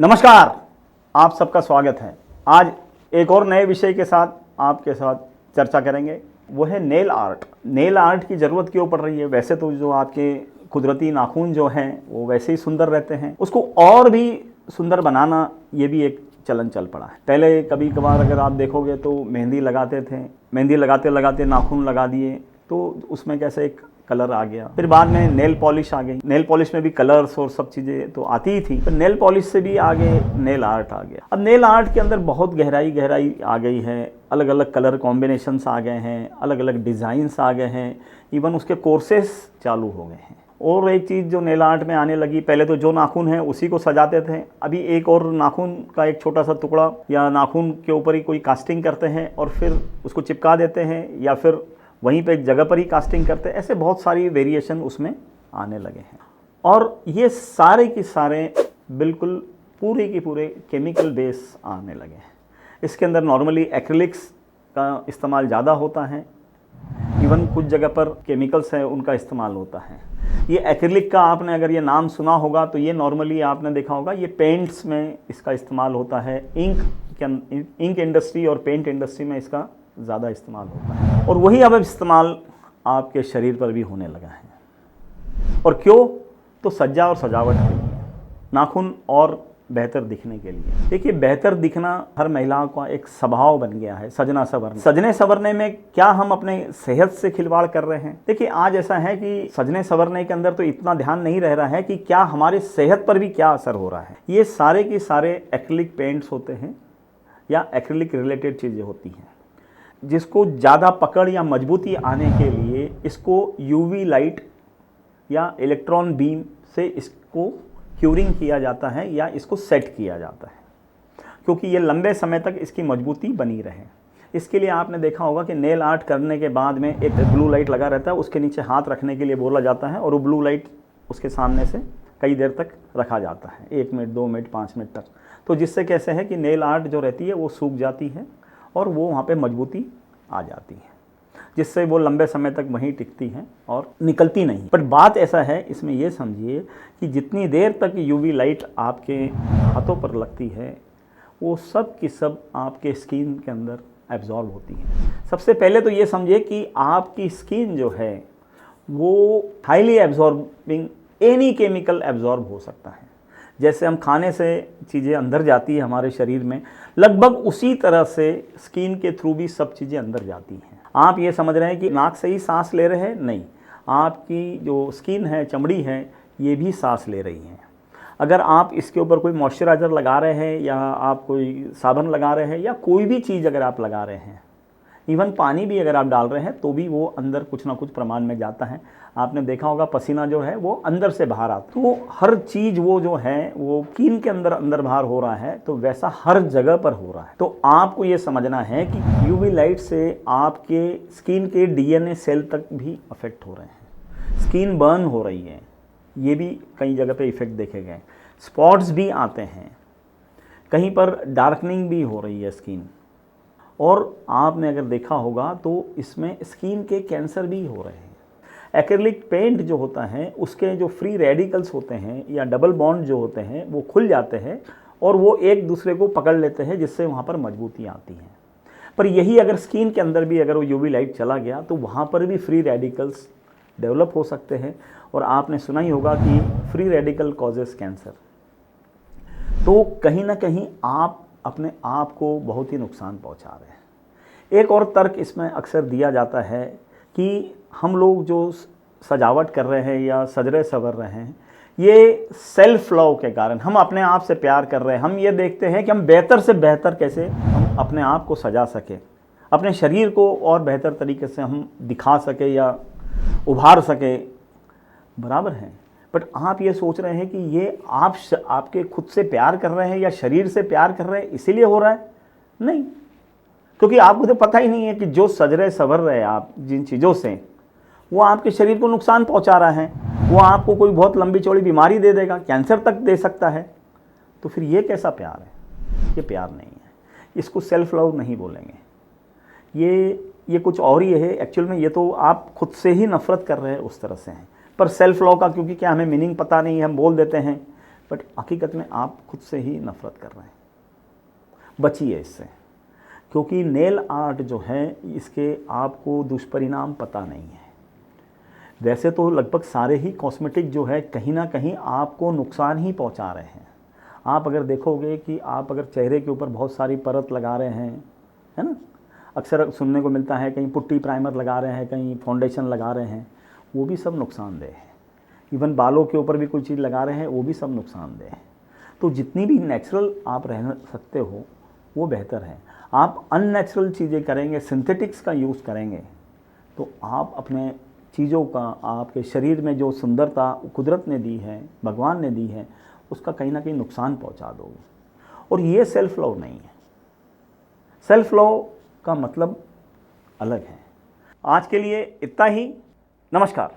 नमस्कार, आप सबका स्वागत है। आज एक और नए विषय के साथ आपके साथ चर्चा करेंगे। वो है नेल आर्ट। नेल आर्ट की ज़रूरत क्यों पड़ रही है? वैसे तो जो आपके कुदरती नाखून जो हैं वो वैसे ही सुंदर रहते हैं, उसको और भी सुंदर बनाना ये भी एक चलन चल पड़ा है। पहले कभी कभार अगर आप देखोगे तो मेहंदी लगाते थे, मेहंदी लगाते लगाते नाखून लगा दिए तो उसमें कैसे एक कलर आ गया। फिर बाद में नेल पॉलिश आ गई। नेल पॉलिश में भी कलर्स और सब चीज़ें तो आती ही थी, पर नेल पॉलिश से भी आगे नेल आर्ट आ गया। अब नेल आर्ट के अंदर बहुत गहराई आ गई है। अलग अलग कलर कॉम्बिनेशंस आ गए हैं, अलग अलग डिज़ाइंस आ गए हैं, इवन उसके कोर्सेस चालू हो गए हैं। और एक चीज़ जो नेल आर्ट में आने लगी, पहले तो जो नाखून है उसी को सजाते थे, अभी एक और नाखून का एक छोटा सा टुकड़ा या नाखून के ऊपर ही कोई कास्टिंग करते हैं और फिर उसको चिपका देते हैं, या फिर वहीं पे एक जगह पर ही कास्टिंग करते हैं। ऐसे बहुत सारी वेरिएशन उसमें आने लगे हैं और ये सारे के सारे बिल्कुल पूरे के पूरे केमिकल बेस आने लगे हैं। इसके अंदर नॉर्मली एक्रिलिक्स का इस्तेमाल ज़्यादा होता है, इवन कुछ जगह पर केमिकल्स है उनका इस्तेमाल होता है। ये एक्रिलिक का आपने अगर ये नाम सुना होगा तो ये नॉर्मली आपने देखा होगा, ये पेंट्स में इसका इस्तेमाल होता है। इंक इंडस्ट्री और पेंट इंडस्ट्री में इसका ज़्यादा इस्तेमाल होता है और वही अब इस्तेमाल आपके शरीर पर भी होने लगा है। और क्यों? तो सज्जा और सजावट के लिए, नाखून और बेहतर दिखने के लिए। देखिए, बेहतर दिखना हर महिलाओं का एक स्वभाव बन गया है। सजने संवरने में क्या हम अपने सेहत से खिलवाड़ कर रहे हैं? देखिए, आज ऐसा है कि सजने संवरने के अंदर तो इतना ध्यान नहीं रह रहा है कि क्या हमारे सेहत पर भी क्या असर हो रहा है। ये सारे के सारे एक्रिलिक पेंट्स होते हैं या एक्रिलिक रिलेटेड चीज़ें होती हैं, जिसको ज़्यादा पकड़ या मजबूती आने के लिए इसको यूवी लाइट या इलेक्ट्रॉन बीम से इसको क्यूरिंग किया जाता है या इसको सेट किया जाता है, क्योंकि ये लंबे समय तक इसकी मजबूती बनी रहे। इसके लिए आपने देखा होगा कि नेल आर्ट करने के बाद में एक ब्लू लाइट लगा रहता है, उसके नीचे हाथ रखने के लिए बोला जाता है और वो ब्लू लाइट उसके सामने से कई देर तक रखा जाता है, 1 मिनट 2 मिनट 5 मिनट तक। तो जिससे कैसे है कि नेल आर्ट जो रहती है वो सूख जाती है और वो वहाँ पे मजबूती आ जाती है, जिससे वो लंबे समय तक वहीं टिकती हैं और निकलती नहीं। पर बात ऐसा है, इसमें ये समझिए कि जितनी देर तक यूवी लाइट आपके हाथों पर लगती है वो सब की सब आपके स्किन के अंदर एब्जॉर्ब होती है। सबसे पहले तो ये समझिए कि आपकी स्किन जो है वो highly absorbing any chemical absorb हो सकता है। जैसे हम खाने से चीज़ें अंदर जाती है हमारे शरीर में, लगभग उसी तरह से स्किन के थ्रू भी सब चीज़ें अंदर जाती हैं। आप ये समझ रहे हैं कि नाक से ही सांस ले रहे हैं? नहीं, आपकी जो स्किन है, चमड़ी है, ये भी सांस ले रही है। अगर आप इसके ऊपर कोई मॉइस्चराइज़र लगा रहे हैं या आप कोई साबुन लगा रहे हैं या कोई भी चीज़ अगर आप लगा रहे हैं, इवन पानी भी अगर आप डाल रहे हैं तो भी वो अंदर कुछ ना कुछ प्रमाण में जाता है। आपने देखा होगा पसीना जो है वो अंदर से बाहर आता है। तो हर चीज़ वो जो है वो स्किन के अंदर बाहर हो रहा है, तो वैसा हर जगह पर हो रहा है। तो आपको ये समझना है कि यूवी लाइट से आपके स्किन के डीएनए सेल तक भी अफेक्ट हो रहे हैं, स्किन बर्न हो रही है, ये भी कई जगह पे इफेक्ट देखे गए। स्पॉट्स भी आते हैं, कहीं पर डार्कनिंग भी हो रही है स्किन। और आपने अगर देखा होगा तो इसमें स्किन के कैंसर भी हो रहे हैं। एक्रिलिक पेंट जो होता है उसके जो फ्री रेडिकल्स होते हैं या डबल बॉन्ड जो होते हैं वो खुल जाते हैं और वो एक दूसरे को पकड़ लेते हैं, जिससे वहाँ पर मजबूती आती है। पर यही अगर स्किन के अंदर भी अगर वो यूवी लाइट चला गया तो वहाँ पर भी फ्री रेडिकल्स डेवलप हो सकते हैं। और आपने सुना ही होगा कि फ्री रेडिकल कॉजेस कैंसर। तो कहीं ना कहीं आप अपने आप को बहुत ही नुकसान पहुंचा रहे हैं। एक और तर्क इसमें अक्सर दिया जाता है कि हम लोग जो सजावट कर रहे हैं या सजरे संवर रहे हैं, ये सेल्फ लव के कारण, हम अपने आप से प्यार कर रहे हैं। हम ये देखते हैं कि हम बेहतर से बेहतर कैसे हम अपने आप को सजा सके, अपने शरीर को और बेहतर तरीके से हम दिखा सके या उभार सके, बराबर है। बट आप ये सोच रहे हैं कि ये आपके खुद से प्यार कर रहे हैं या शरीर से प्यार कर रहे हैं इसीलिए हो रहा है? नहीं, क्योंकि आपको तो पता ही नहीं है कि जो सज रहे संवर रहे आप जिन चीज़ों से, वो आपके शरीर को नुकसान पहुंचा रहा है। वो आपको कोई बहुत लंबी चौड़ी बीमारी दे देगा, कैंसर तक दे सकता है। तो फिर ये कैसा प्यार है? ये प्यार नहीं है, इसको सेल्फ लव नहीं बोलेंगे। ये कुछ और ही है एक्चुअल में। ये तो आप खुद से ही नफरत कर रहे हैं, उस तरह से हैं। पर सेल्फ लव का क्योंकि क्या हमें मीनिंग पता नहीं है, हम बोल देते हैं बट हकीकत में आप खुद से ही नफ़रत कर रहे हैं। बचिए इससे, क्योंकि नेल आर्ट जो है इसके आपको दुष्परिणाम पता नहीं है। वैसे तो लगभग सारे ही कॉस्मेटिक जो है कहीं ना कहीं आपको नुकसान ही पहुंचा रहे हैं। आप अगर देखोगे कि आप अगर चेहरे के ऊपर बहुत सारी परत लगा रहे हैं, है ना, अक्सर सुनने को मिलता है, कहीं पुट्टी प्राइमर लगा रहे हैं, कहीं फाउंडेशन लगा रहे हैं, वो भी सब नुकसानदेह है। इवन बालों के ऊपर भी कोई चीज़ लगा रहे हैं, वो भी सब नुकसानदेह है। तो जितनी भी नेचुरल आप रह सकते हो वो बेहतर है। आप अननेचुरल चीज़ें करेंगे, सिंथेटिक्स का यूज़ करेंगे, तो आप अपने चीज़ों का, आपके शरीर में जो सुंदरता कुदरत ने दी है, भगवान ने दी है, उसका कहीं ना कहीं नुकसान पहुंचा दोगे। और ये सेल्फ लव नहीं है। सेल्फ लव का मतलब अलग है। आज के लिए इतना ही। नमस्कार।